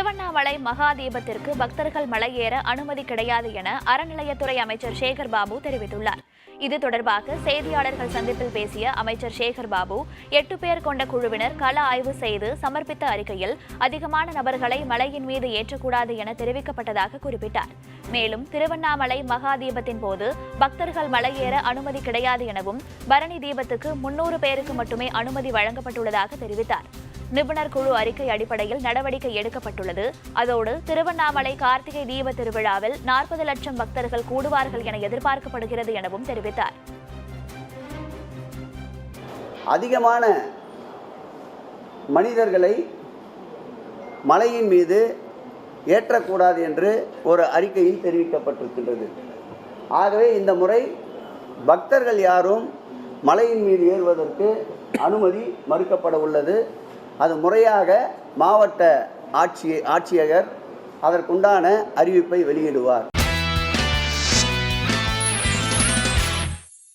திருவண்ணாமலை மகா தீபத்திற்கு பக்தர்கள் மலையேற அனுமதி கிடையாது என அறநிலையத்துறை அமைச்சர் சேகர் பாபு தெரிவித்துள்ளார். இது தொடர்பாக செய்தியாளர்கள் சந்திப்பில் பேசிய அமைச்சர் சேகர் பாபு 8 பேர் கொண்ட குழுவினர் கள ஆய்வு செய்து சமர்ப்பித்த அறிக்கையில் அதிகமான நபர்களை மலையின் மீது ஏற்றக்கூடாது என தெரிவிக்கப்பட்டதாக குறிப்பிட்டார். மேலும் திருவண்ணாமலை மகா தீபத்தின் போது பக்தர்கள் மலையேற அனுமதி கிடையாது எனவும் பரணி தீபத்துக்கு 300 பேருக்கு மட்டுமே அனுமதி வழங்கப்பட்டுள்ளதாக தெரிவித்தார். நிபுணர் குழு அறிக்கை அடிப்படையில் நடவடிக்கை எடுக்கப்பட்டுள்ளது. அதோடு திருவண்ணாமலை கார்த்திகை தீப திருவிழாவில் 40 லட்சம் பக்தர்கள் கூடுவார்கள் என எதிர்பார்க்கப்படுகிறது எனவும் தெரிவித்தார். அதிகமான மனிதர்களை மலையின் மீது ஏற்றக்கூடாது என்று ஒரு அறிக்கையில் தெரிவிக்கப்பட்டிருக்கின்றது. ஆகவே இந்த முறை பக்தர்கள் யாரும் மலையின் மீது ஏறுவதற்கு அனுமதி மறுக்கப்பட உள்ளது. அது முறையாக மாவட்ட ஆட்சியர் அதற்குண்டான அறிவிப்பை வெளியிடுவார்.